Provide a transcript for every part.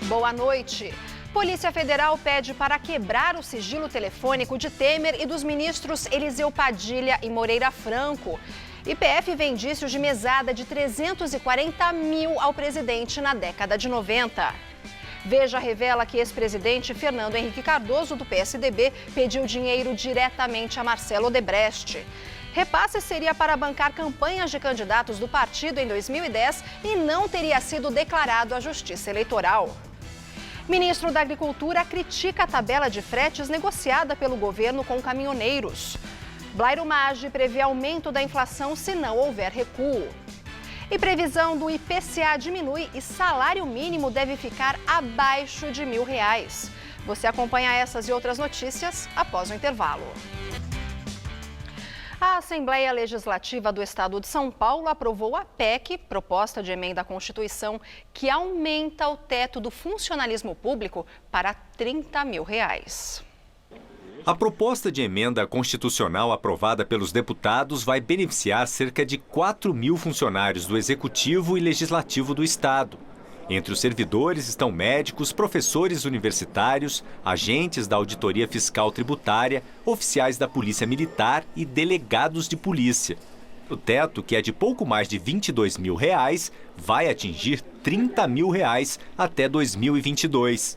Boa noite. Polícia Federal pede para quebrar o sigilo telefônico de Temer e dos ministros Eliseu Padilha e Moreira Franco. IPF vê indícios de mesada de 340 mil ao presidente na década de 90. Veja revela que ex-presidente Fernando Henrique Cardoso, do PSDB, pediu dinheiro diretamente a Marcelo Odebrecht. Repasse seria para bancar campanhas de candidatos do partido em 2010 e não teria sido declarado à Justiça Eleitoral. Ministro da Agricultura critica a tabela de fretes negociada pelo governo com caminhoneiros. Blairo Maggi prevê aumento da inflação se não houver recuo. E previsão do IPCA diminui e salário mínimo deve ficar abaixo de R$1.000. Você acompanha essas e outras notícias após o intervalo. A Assembleia Legislativa do Estado de São Paulo aprovou a PEC, proposta de emenda à Constituição, que aumenta o teto do funcionalismo público para R$30 mil. A proposta de emenda constitucional aprovada pelos deputados vai beneficiar cerca de 4 mil funcionários do Executivo e Legislativo do Estado. Entre os servidores estão médicos, professores universitários, agentes da Auditoria Fiscal Tributária, oficiais da Polícia Militar e delegados de polícia. O teto, que é de pouco mais de R$22 mil, vai atingir R$30 mil até 2022.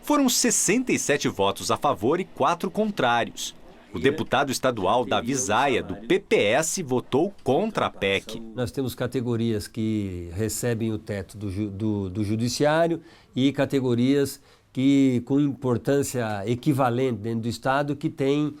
Foram 67 votos a favor e 4 contrários. O deputado estadual Davi Zaia, do PPS, votou contra a PEC. Nós temos categorias que recebem o teto do judiciário e categorias que, com importância equivalente dentro do Estado, que tem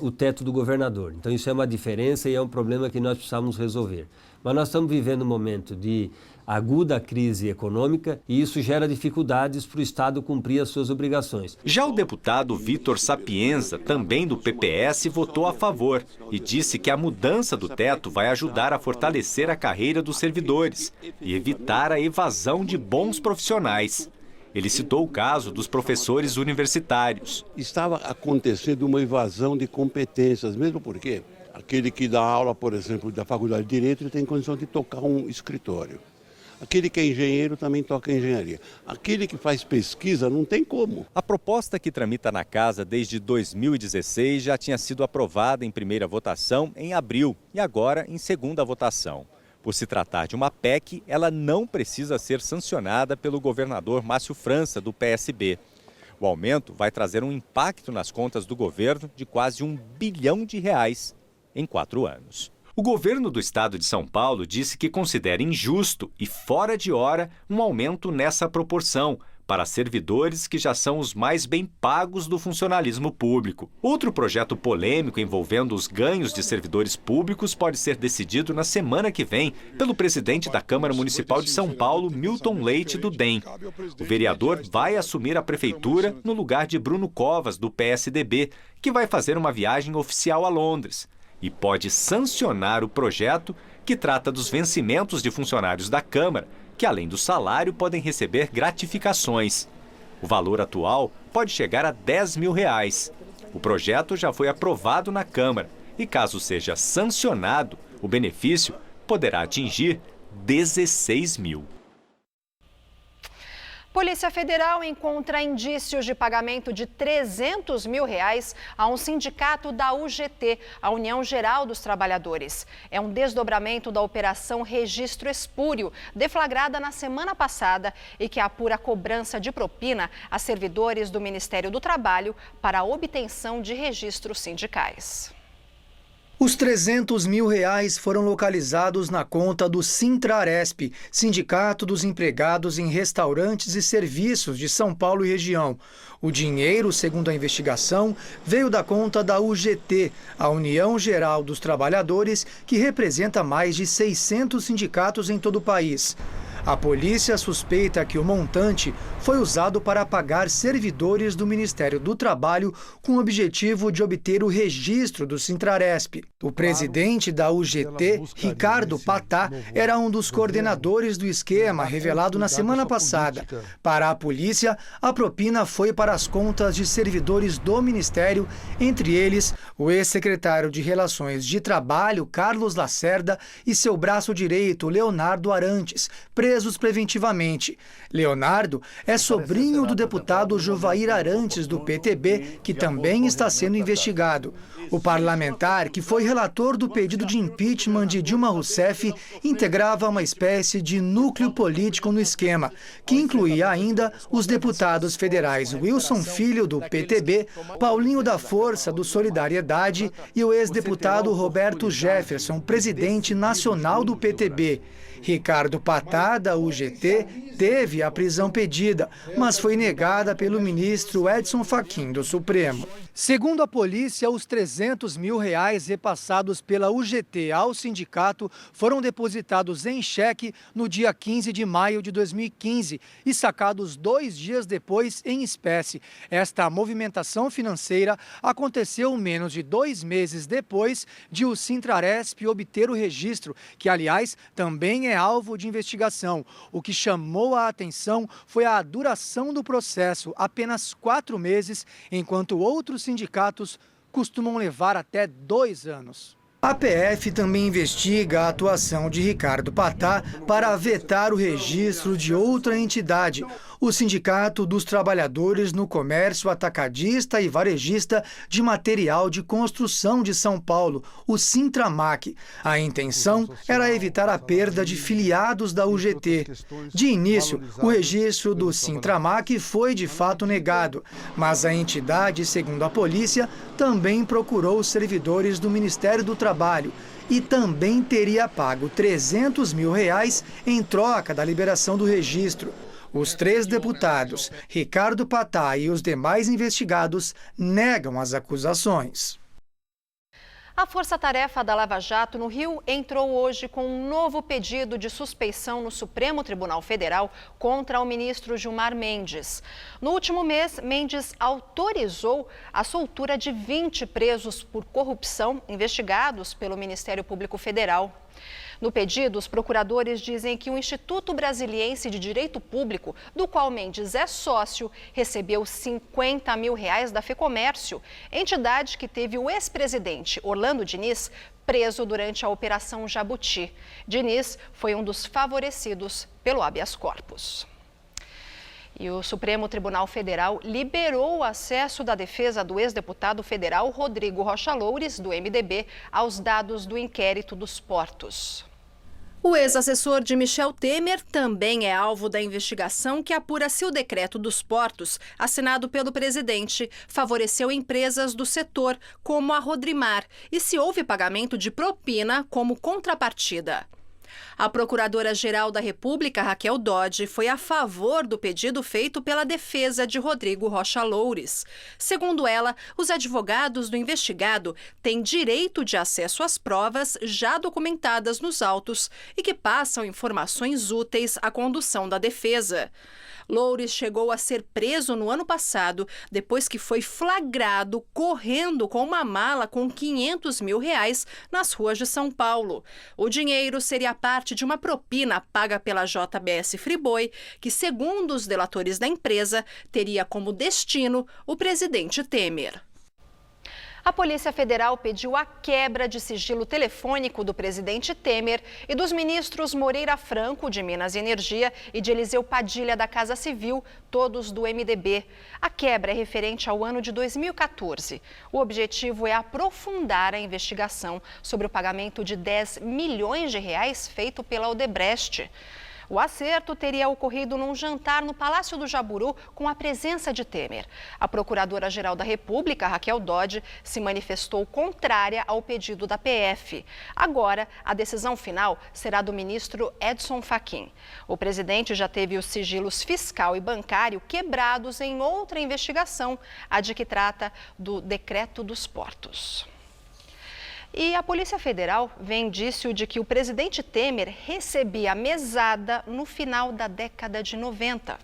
o teto do governador. Então isso é uma diferença e é um problema que nós precisamos resolver. Mas nós estamos vivendo um momento de aguda crise econômica e isso gera dificuldades para o Estado cumprir as suas obrigações. Já o deputado Vitor Sapienza, também do PPS, votou a favor e disse que a mudança do teto vai ajudar a fortalecer a carreira dos servidores e evitar a evasão de bons profissionais. Ele citou o caso dos professores universitários. Estava acontecendo uma evasão de competências, mesmo porque aquele que dá aula, por exemplo, da Faculdade de Direito, ele tem condição de tocar um escritório. Aquele que é engenheiro também toca engenharia. Aquele que faz pesquisa não tem como. A proposta, que tramita na casa desde 2016, já tinha sido aprovada em primeira votação em abril e agora em segunda votação. Por se tratar de uma PEC, ela não precisa ser sancionada pelo governador Márcio França, do PSB. O aumento vai trazer um impacto nas contas do governo de quase R$1 bilhão em 4 anos. O governo do estado de São Paulo disse que considera injusto e fora de hora um aumento nessa proporção para servidores que já são os mais bem pagos do funcionalismo público. Outro projeto polêmico envolvendo os ganhos de servidores públicos pode ser decidido na semana que vem pelo presidente da Câmara Municipal de São Paulo, Milton Leite, do DEM. O vereador vai assumir a prefeitura no lugar de Bruno Covas, do PSDB, que vai fazer uma viagem oficial a Londres. E pode sancionar o projeto que trata dos vencimentos de funcionários da Câmara, que além do salário podem receber gratificações. O valor atual pode chegar a R$10 mil. O projeto já foi aprovado na Câmara e, caso seja sancionado, o benefício poderá atingir R$16 mil. Polícia Federal encontra indícios de pagamento de R$300 mil a um sindicato da UGT, a União Geral dos Trabalhadores. É um desdobramento da Operação Registro Espúrio, deflagrada na semana passada e que apura a cobrança de propina a servidores do Ministério do Trabalho para a obtenção de registros sindicais. Os R$300 mil foram localizados na conta do Sintraresp, Sindicato dos Empregados em Restaurantes e Serviços de São Paulo e região. O dinheiro, segundo a investigação, veio da conta da UGT, a União Geral dos Trabalhadores, que representa mais de 600 sindicatos em todo o país. A polícia suspeita que o montante foi usado para pagar servidores do Ministério do Trabalho com o objetivo de obter o registro do Sintraresp. O presidente da UGT, Ricardo Patá, era um dos coordenadores do esquema revelado na semana passada. Para a polícia, a propina foi para as contas de servidores do Ministério, entre eles o ex-secretário de Relações de Trabalho, Carlos Lacerda, e seu braço direito, Leonardo Arantes, preso presos preventivamente. Leonardo é sobrinho do deputado Jovair Arantes, do PTB, que também está sendo investigado. O parlamentar, que foi relator do pedido de impeachment de Dilma Rousseff, integrava uma espécie de núcleo político no esquema, que incluía ainda os deputados federais Wilson Filho, do PTB, Paulinho da Força, do Solidariedade, e o ex-deputado Roberto Jefferson, presidente nacional do PTB. Ricardo Patá, da UGT, teve a prisão pedida, mas foi negada pelo ministro Edson Fachin, do Supremo. Segundo a polícia, os R$300 mil repassados pela UGT ao sindicato foram depositados em cheque no dia 15 de maio de 2015 e sacados 2 dias depois em espécie. Esta movimentação financeira aconteceu menos de 2 meses depois de o Sintraresp obter o registro, que, aliás, também é alvo de investigação. O que chamou a atenção foi a duração do processo, apenas 4 meses, enquanto outros sindicatos costumam levar até 2 anos. A PF também investiga a atuação de Ricardo Patá para vetar o registro de outra entidade, o Sindicato dos Trabalhadores no Comércio Atacadista e Varejista de Material de Construção de São Paulo, o Sintramac. A intenção era evitar a perda de filiados da UGT. De início, o registro do Sintramac foi de fato negado, mas a entidade, segundo a polícia, também procurou os servidores do Ministério do Trabalho e também teria pago R$300 mil em troca da liberação do registro. Os 3 deputados, Ricardo Patá e os demais investigados, negam as acusações. A Força-Tarefa da Lava Jato no Rio entrou hoje com um novo pedido de suspeição no Supremo Tribunal Federal contra o ministro Gilmar Mendes. No último mês, Mendes autorizou a soltura de 20 presos por corrupção investigados pelo Ministério Público Federal. No pedido, os procuradores dizem que o Instituto Brasiliense de Direito Público, do qual Mendes é sócio, recebeu R$50 mil da Fecomércio, entidade que teve o ex-presidente Orlando Diniz preso durante a Operação Jabuti. Diniz foi um dos favorecidos pelo habeas corpus. E o Supremo Tribunal Federal liberou o acesso da defesa do ex-deputado federal Rodrigo Rocha Loures, do MDB, aos dados do inquérito dos portos. O ex-assessor de Michel Temer também é alvo da investigação que apura se o decreto dos portos, assinado pelo presidente, favoreceu empresas do setor, como a Rodrimar, e se houve pagamento de propina como contrapartida. A Procuradora-Geral da República, Raquel Dodge, foi a favor do pedido feito pela defesa de Rodrigo Rocha Loures. Segundo ela, os advogados do investigado têm direito de acesso às provas já documentadas nos autos e que passam informações úteis à condução da defesa. Loures chegou a ser preso no ano passado, depois que foi flagrado correndo com uma mala com R$500 mil nas ruas de São Paulo. O dinheiro seria parte de uma propina paga pela JBS Friboi, que, segundo os delatores da empresa, teria como destino o presidente Temer. A Polícia Federal pediu a quebra de sigilo telefônico do presidente Temer e dos ministros Moreira Franco, de Minas e Energia, e de Eliseu Padilha, da Casa Civil, todos do MDB. A quebra é referente ao ano de 2014. O objetivo é aprofundar a investigação sobre o pagamento de R$10 milhões feito pela Odebrecht. O acerto teria ocorrido num jantar no Palácio do Jaburu com a presença de Temer. A Procuradora-Geral da República, Raquel Dodge, se manifestou contrária ao pedido da PF. Agora, a decisão final será do ministro Edson Fachin. O presidente já teve os sigilos fiscal e bancário quebrados em outra investigação, a de que trata do decreto dos portos. E a Polícia Federal vê indício de que o presidente Temer recebia mesada no final da década de 90.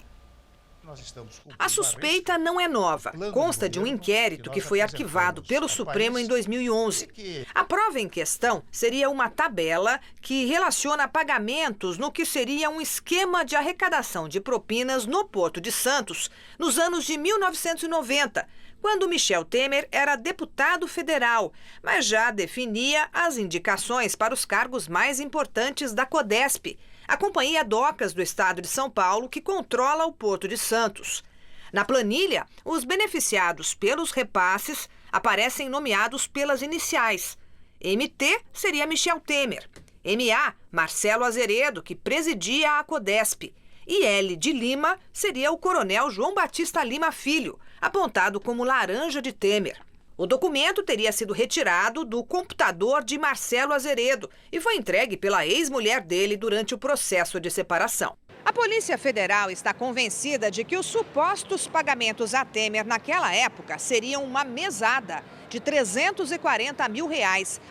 A suspeita não é nova. Consta de um inquérito que foi arquivado pelo Supremo em 2011. A prova em questão seria uma tabela que relaciona pagamentos no que seria um esquema de arrecadação de propinas no Porto de Santos, nos anos de 1990, quando Michel Temer era deputado federal, mas já definia as indicações para os cargos mais importantes da Codesp, a Companhia Docas do Estado de São Paulo, que controla o Porto de Santos. Na planilha, os beneficiados pelos repasses aparecem nomeados pelas iniciais. MT seria Michel Temer, MA, Marcelo Azeredo, que presidia a Codesp, e L de Lima seria o coronel João Batista Lima Filho, apontado como laranja de Temer. O documento teria sido retirado do computador de Marcelo Azeredo e foi entregue pela ex-mulher dele durante o processo de separação. A Polícia Federal está convencida de que os supostos pagamentos a Temer naquela época seriam uma mesada de R$340 mil,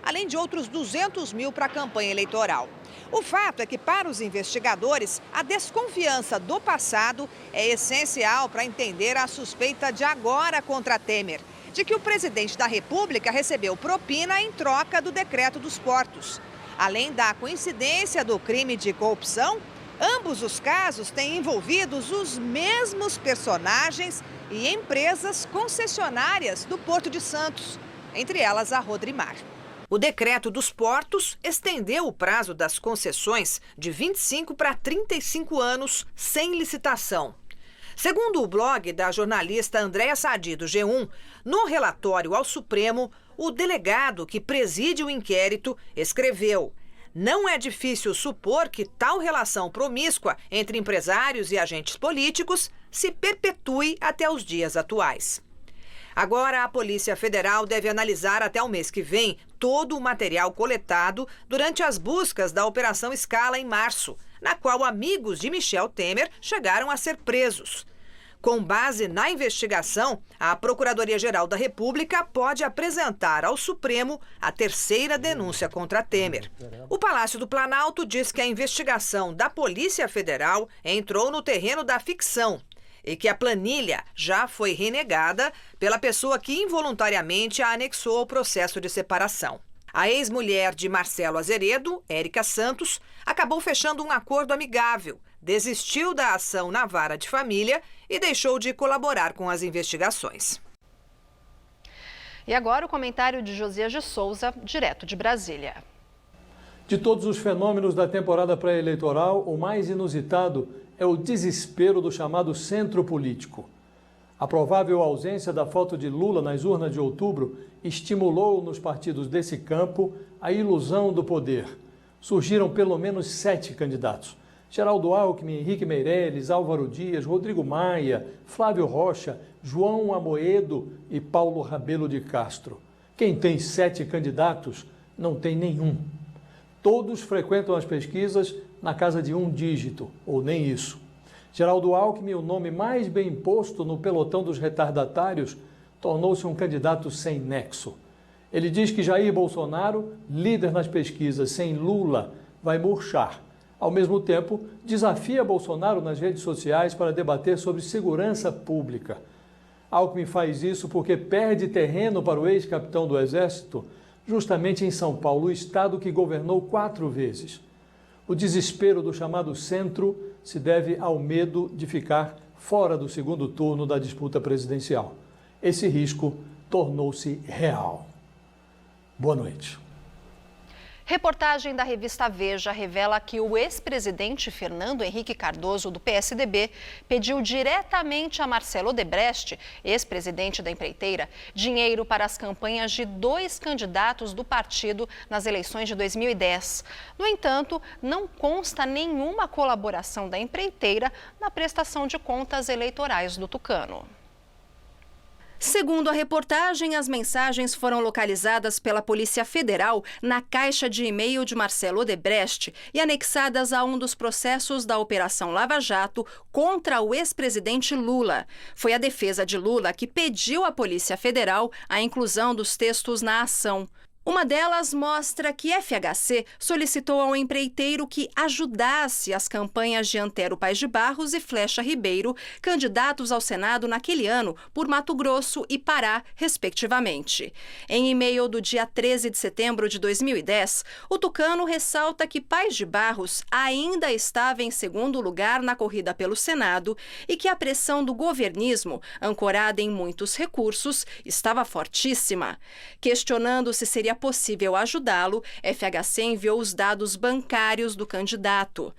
além de outros 200 mil para a campanha eleitoral. O fato é que, para os investigadores, a desconfiança do passado é essencial para entender a suspeita de agora contra Temer, de que o presidente da República recebeu propina em troca do decreto dos portos. Além da coincidência do crime de corrupção, ambos os casos têm envolvidos os mesmos personagens e empresas concessionárias do Porto de Santos, entre elas a Rodrimar. O decreto dos portos estendeu o prazo das concessões de 25 para 35 anos sem licitação. Segundo o blog da jornalista Andréa Sadi, do G1, no relatório ao Supremo, o delegado que preside o inquérito escreveu: "Não é difícil supor que tal relação promíscua entre empresários e agentes políticos se perpetue até os dias atuais." Agora, a Polícia Federal deve analisar até o mês que vem todo o material coletado durante as buscas da Operação Scala em março, na qual amigos de Michel Temer chegaram a ser presos. Com base na investigação, a Procuradoria-Geral da República pode apresentar ao Supremo a terceira denúncia contra Temer. O Palácio do Planalto diz que a investigação da Polícia Federal entrou no terreno da ficção e que a planilha já foi renegada pela pessoa que involuntariamente a anexou ao processo de separação. A ex-mulher de Marcelo Azeredo, Érica Santos, acabou fechando um acordo amigável, desistiu da ação na vara de família e deixou de colaborar com as investigações. E agora o comentário de Josias de Souza, direto de Brasília. De todos os fenômenos da temporada pré-eleitoral, o mais inusitado é o desespero do chamado centro político. A provável ausência da foto de Lula nas urnas de outubro estimulou nos partidos desse campo a ilusão do poder. Surgiram pelo menos 7 candidatos: Geraldo Alckmin, Henrique Meirelles, Álvaro Dias, Rodrigo Maia, Flávio Rocha, João Amoedo e Paulo Rabelo de Castro. Quem tem 7 candidatos não tem nenhum. Todos frequentam as pesquisas na casa de 1 dígito, ou nem isso. Geraldo Alckmin, o nome mais bem posto no pelotão dos retardatários, tornou-se um candidato sem nexo. Ele diz que Jair Bolsonaro, líder nas pesquisas sem Lula, vai murchar. Ao mesmo tempo, desafia Bolsonaro nas redes sociais para debater sobre segurança pública. Alckmin faz isso porque perde terreno para o ex-capitão do Exército, justamente em São Paulo, o estado que governou 4 vezes. O desespero do chamado centro se deve ao medo de ficar fora do segundo turno da disputa presidencial. Esse risco tornou-se real. Boa noite. Reportagem da revista Veja revela que o ex-presidente Fernando Henrique Cardoso, do PSDB, pediu diretamente a Marcelo Odebrecht, ex-presidente da empreiteira, dinheiro para as campanhas de 2 candidatos do partido nas eleições de 2010. No entanto, não consta nenhuma colaboração da empreiteira na prestação de contas eleitorais do tucano. Segundo a reportagem, as mensagens foram localizadas pela Polícia Federal na caixa de e-mail de Marcelo Odebrecht e anexadas a um dos processos da Operação Lava Jato contra o ex-presidente Lula. Foi a defesa de Lula que pediu à Polícia Federal a inclusão dos textos na ação. Uma delas mostra que FHC solicitou ao empreiteiro que ajudasse as campanhas de Antero Paes de Barros e Flecha Ribeiro, candidatos ao Senado naquele ano por Mato Grosso e Pará, respectivamente. Em e-mail do dia 13 de setembro de 2010, o tucano ressalta que Paes de Barros ainda estava em segundo lugar na corrida pelo Senado e que a pressão do governismo, ancorada em muitos recursos, estava fortíssima. Questionando se seria seria possível ajudá-lo, FHC enviou os dados bancários do candidato.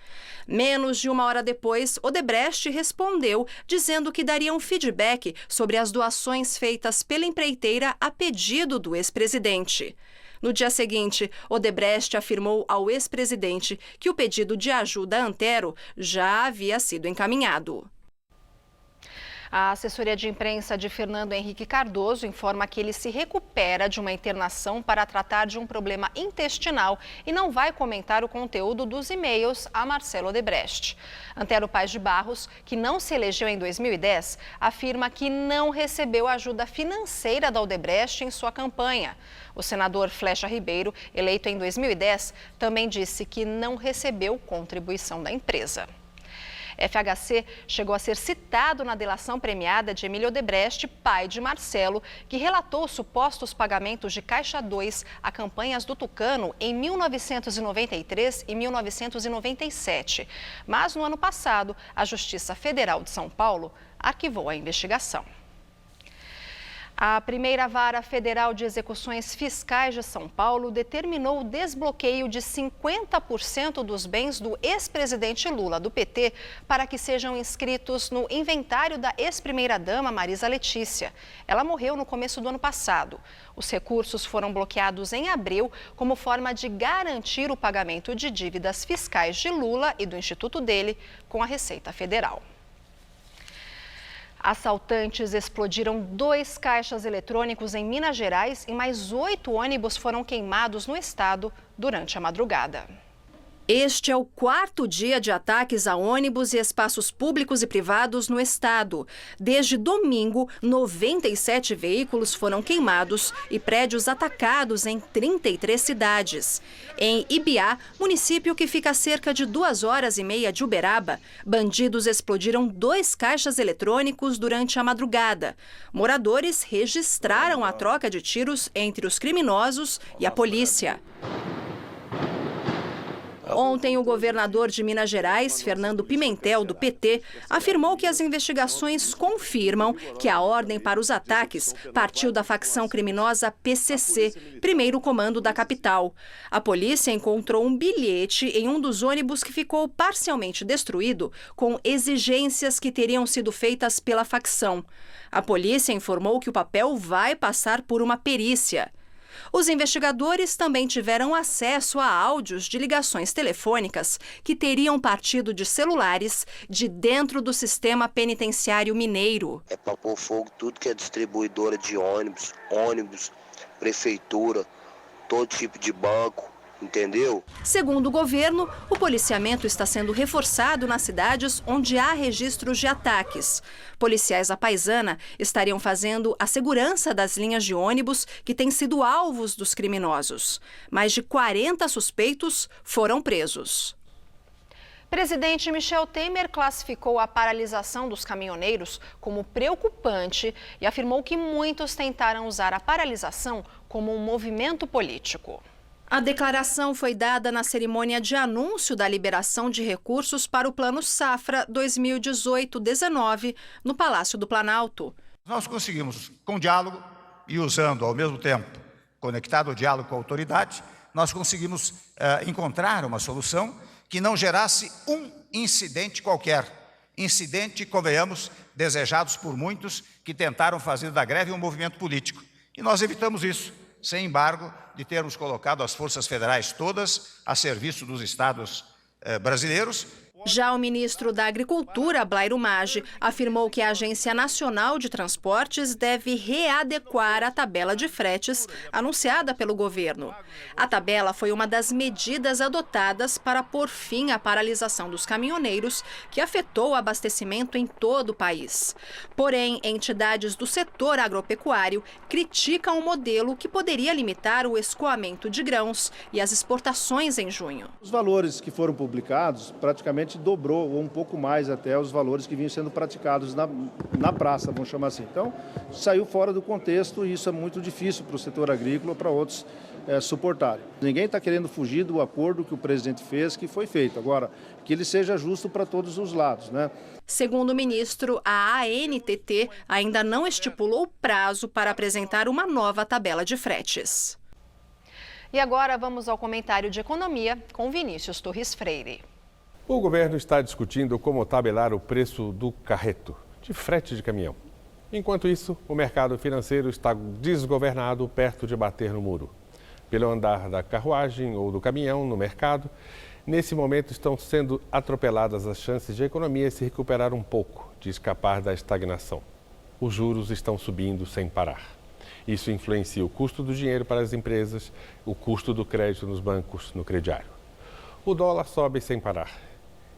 Menos de uma hora depois, Odebrecht respondeu dizendo que daria um feedback sobre as doações feitas pela empreiteira a pedido do ex-presidente. No dia seguinte, Odebrecht afirmou ao ex-presidente que o pedido de ajuda a Antero já havia sido encaminhado. A assessoria de imprensa de Fernando Henrique Cardoso informa que ele se recupera de uma internação para tratar de um problema intestinal e não vai comentar o conteúdo dos e-mails a Marcelo Odebrecht. Antero Paes de Barros, que não se elegeu em 2010, afirma que não recebeu ajuda financeira da Odebrecht em sua campanha. O senador Flecha Ribeiro, eleito em 2010, também disse que não recebeu contribuição da empresa. FHC chegou a ser citado na delação premiada de Emílio Odebrecht, pai de Marcelo, que relatou supostos pagamentos de Caixa 2 a campanhas do Tucano em 1993 e 1997. Mas no ano passado, a Justiça Federal de São Paulo arquivou a investigação. A primeira vara federal de execuções fiscais de São Paulo determinou o desbloqueio de 50% dos bens do ex-presidente Lula, do PT, para que sejam inscritos no inventário da ex-primeira-dama Marisa Letícia. Ela morreu no começo do ano passado. Os recursos foram bloqueados em abril como forma de garantir o pagamento de dívidas fiscais de Lula e do instituto dele com a Receita Federal. Assaltantes explodiram 2 caixas eletrônicos em Minas Gerais e mais 8 ônibus foram queimados no estado durante a madrugada. Este é o 4º dia de ataques a ônibus e espaços públicos e privados no estado. Desde domingo, 97 veículos foram queimados e prédios atacados em 33 cidades. Em Ibiá, município que fica a cerca de 2h30 de Uberaba, bandidos explodiram 2 caixas eletrônicos durante a madrugada. Moradores registraram a troca de tiros entre os criminosos e a polícia. Ontem, o governador de Minas Gerais, Fernando Pimentel, do PT, afirmou que as investigações confirmam que a ordem para os ataques partiu da facção criminosa PCC, primeiro comando da capital. A polícia encontrou um bilhete em um dos ônibus que ficou parcialmente destruído, com exigências que teriam sido feitas pela facção. A polícia informou que o papel vai passar por uma perícia. Os investigadores também tiveram acesso a áudios de ligações telefônicas que teriam partido de celulares de dentro do sistema penitenciário mineiro. É para pôr fogo tudo que é distribuidora de ônibus, prefeitura, todo tipo de banco. Entendeu? Segundo o governo, o policiamento está sendo reforçado nas cidades onde há registros de ataques. Policiais à paisana estariam fazendo a segurança das linhas de ônibus que têm sido alvos dos criminosos. Mais de 40 suspeitos foram presos. Presidente Michel Temer classificou a paralisação dos caminhoneiros como preocupante e afirmou que muitos tentaram usar a paralisação como um movimento político. A declaração foi dada na cerimônia de anúncio da liberação de recursos para o Plano Safra 2018-19, no Palácio do Planalto. Nós conseguimos, com diálogo e usando ao mesmo tempo, conectado ao diálogo com a autoridade, nós conseguimos encontrar uma solução que não gerasse um incidente qualquer. Incidente, convenhamos, desejados por muitos que tentaram fazer da greve um movimento político. E nós evitamos isso, sem embargo, de termos colocado as forças federais todas a serviço dos estados brasileiros. Já o ministro da Agricultura, Blairo Maggi, afirmou que a Agência Nacional de Transportes deve readequar a tabela de fretes anunciada pelo governo. A tabela foi uma das medidas adotadas para pôr fim à paralisação dos caminhoneiros, que afetou o abastecimento em todo o país. Porém, entidades do setor agropecuário criticam o modelo que poderia limitar o escoamento de grãos e as exportações em junho. Os valores que foram publicados praticamente dobrou, ou um pouco mais até, os valores que vinham sendo praticados na praça, vamos chamar assim. Então, saiu fora do contexto e isso é muito difícil para o setor agrícola, para outros suportarem. Ninguém está querendo fugir do acordo que o presidente fez, que foi feito. Agora, que ele seja justo para todos os lados, né? Segundo o ministro, a ANTT ainda não estipulou prazo para apresentar uma nova tabela de fretes. E agora vamos ao comentário de economia com Vinícius Torres Freire. O governo está discutindo como tabelar o preço do carreto, de frete de caminhão. Enquanto isso, o mercado financeiro está desgovernado, perto de bater no muro. Pelo andar da carruagem ou do caminhão no mercado, nesse momento estão sendo atropeladas as chances de a economia se recuperar um pouco, de escapar da estagnação. Os juros estão subindo sem parar. Isso influencia o custo do dinheiro para as empresas, o custo do crédito nos bancos, no crediário. O dólar sobe sem parar.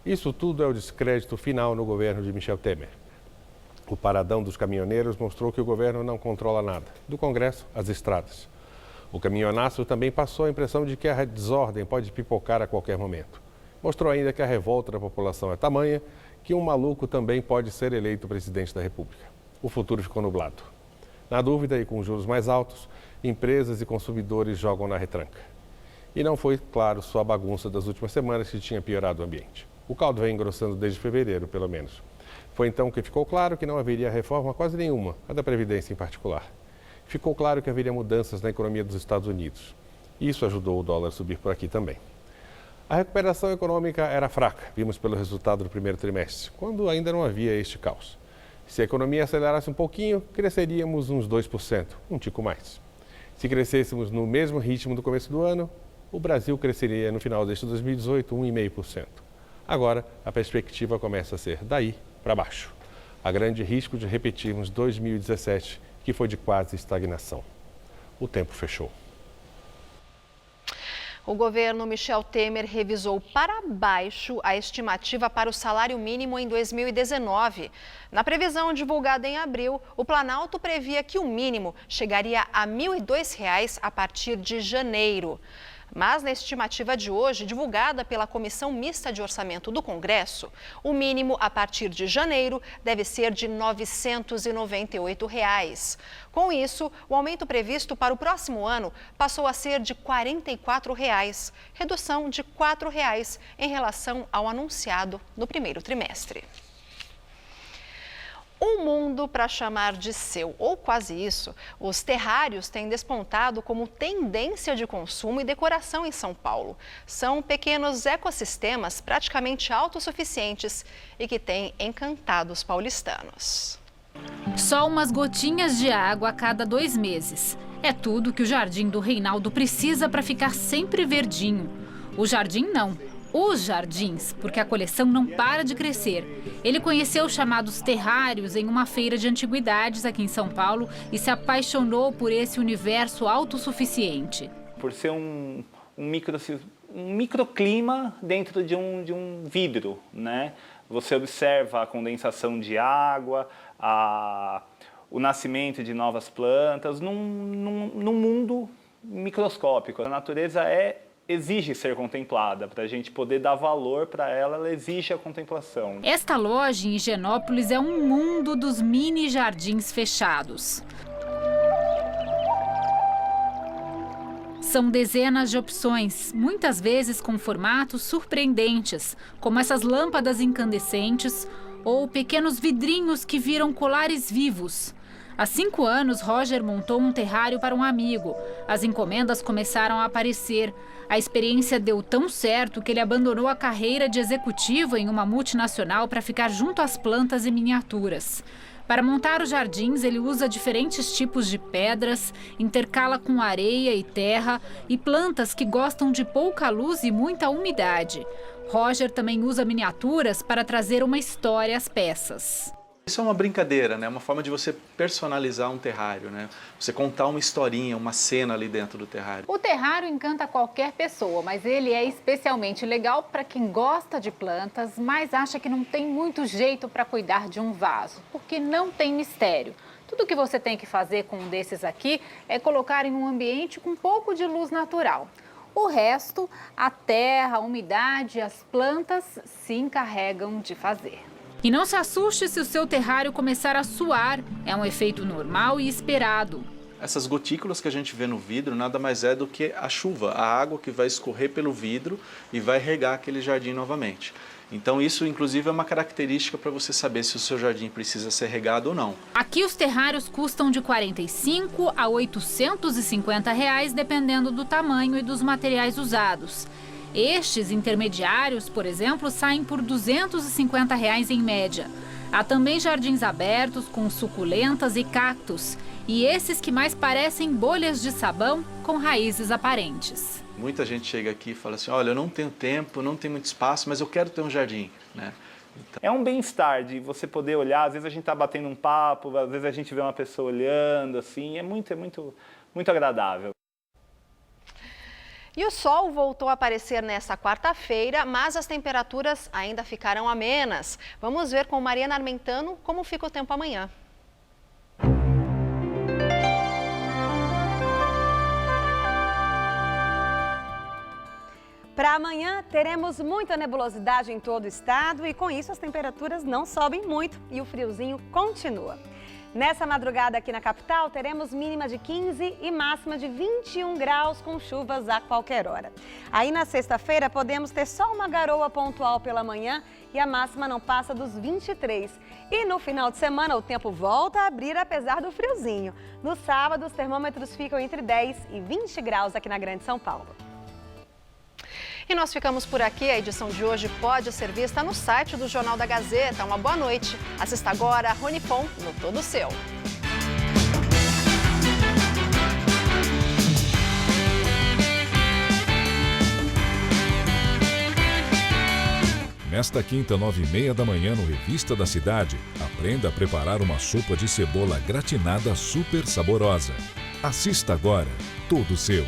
Isso tudo é o descrédito final no governo de Michel Temer. O paradão dos caminhoneiros mostrou que o governo não controla nada, do Congresso às estradas. O caminhonaço também passou a impressão de que a desordem pode pipocar a qualquer momento. Mostrou ainda que a revolta da população é tamanha que um maluco também pode ser eleito presidente da República. O futuro ficou nublado. Na dúvida e com juros mais altos, empresas e consumidores jogam na retranca. E não foi, claro, só a bagunça das últimas semanas que tinha piorado o ambiente. O caldo vem engrossando desde fevereiro, pelo menos. Foi então que ficou claro que não haveria reforma quase nenhuma, a da Previdência em particular. Ficou claro que haveria mudanças na economia dos Estados Unidos. Isso ajudou o dólar a subir por aqui também. A recuperação econômica era fraca, vimos pelo resultado do primeiro trimestre, quando ainda não havia este caos. Se a economia acelerasse um pouquinho, cresceríamos uns 2%, um tico mais. Se crescêssemos no mesmo ritmo do começo do ano, o Brasil cresceria no final deste 2018 1,5%. Agora, a perspectiva começa a ser daí para baixo. Há grande risco de repetirmos 2017, que foi de quase estagnação. O tempo fechou. O governo Michel Temer revisou para baixo a estimativa para o salário mínimo em 2019. Na previsão divulgada em abril, o Planalto previa que o mínimo chegaria a R$ 1.002 a partir de janeiro. Mas na estimativa de hoje, divulgada pela Comissão Mista de Orçamento do Congresso, o mínimo a partir de janeiro deve ser de R$ 998. Com isso, o aumento previsto para o próximo ano passou a ser de R$ 44, redução de R$ 4 em relação ao anunciado no primeiro trimestre. Um mundo para chamar de seu, ou quase isso, os terrários têm despontado como tendência de consumo e decoração em São Paulo. São pequenos ecossistemas praticamente autossuficientes e que têm encantado os paulistanos. Só umas gotinhas de água a cada 2 meses. É tudo que o Jardim do Reinaldo precisa para ficar sempre verdinho. O jardim não. Os jardins, porque a coleção não para de crescer. Ele conheceu os chamados terrários em uma feira de antiguidades aqui em São Paulo e se apaixonou por esse universo autossuficiente. Por ser um microclima dentro de um vidro, né? Você observa a condensação de água, o nascimento de novas plantas num mundo microscópico. A natureza exige ser contemplada. Para a gente poder dar valor para ela, ela exige a contemplação. Esta loja em Higienópolis é um mundo dos mini jardins fechados. São dezenas de opções, muitas vezes com formatos surpreendentes, como essas lâmpadas incandescentes ou pequenos vidrinhos que viram colares vivos. Há 5 anos, Roger montou um terrário para um amigo. As encomendas começaram a aparecer. A experiência deu tão certo que ele abandonou a carreira de executivo em uma multinacional para ficar junto às plantas e miniaturas. Para montar os jardins, ele usa diferentes tipos de pedras, intercala com areia e terra e plantas que gostam de pouca luz e muita umidade. Roger também usa miniaturas para trazer uma história às peças. Isso é uma brincadeira, né? Uma forma de você personalizar um terrário, né? Você contar uma historinha, uma cena ali dentro do terrário. O terrário encanta qualquer pessoa, mas ele é especialmente legal para quem gosta de plantas, mas acha que não tem muito jeito para cuidar de um vaso, porque não tem mistério. Tudo que você tem que fazer com um desses aqui é colocar em um ambiente com um pouco de luz natural. O resto, a terra, a umidade, as plantas se encarregam de fazer. E não se assuste se o seu terrário começar a suar. É um efeito normal e esperado. Essas gotículas que a gente vê no vidro nada mais é do que a chuva, a água que vai escorrer pelo vidro e vai regar aquele jardim novamente. Então isso, inclusive, é uma característica para você saber se o seu jardim precisa ser regado ou não. Aqui os terrários custam de R$ 45 a R$ 850, dependendo do tamanho e dos materiais usados. Estes intermediários, por exemplo, saem por R$ 250 em média. Há também jardins abertos com suculentas e cactos. E esses que mais parecem bolhas de sabão com raízes aparentes. Muita gente chega aqui e fala assim, olha, eu não tenho tempo, não tenho muito espaço, mas eu quero ter um jardim, né? Então... É um bem-estar de você poder olhar, às vezes a gente está batendo um papo, às vezes a gente vê uma pessoa olhando, assim, é muito agradável. E o sol voltou a aparecer nesta quarta-feira, mas as temperaturas ainda ficarão amenas. Vamos ver com Mariana Armentano como fica o tempo amanhã. Para amanhã, teremos muita nebulosidade em todo o estado e, com isso, as temperaturas não sobem muito e o friozinho continua. Nessa madrugada aqui na capital, teremos mínima de 15 e máxima de 21 graus com chuvas a qualquer hora. Aí, na sexta-feira, podemos ter só uma garoa pontual pela manhã e a máxima não passa dos 23. E no final de semana, o tempo volta a abrir apesar do friozinho. No sábado, os termômetros ficam entre 10 e 20 graus aqui na Grande São Paulo. E nós ficamos por aqui. A edição de hoje pode ser vista no site do Jornal da Gazeta. Uma boa noite. Assista agora a Rony Fon no Todo Seu. Nesta quinta, 9h30 da manhã, no Revista da Cidade, aprenda a preparar uma sopa de cebola gratinada super saborosa. Assista agora Todo Seu.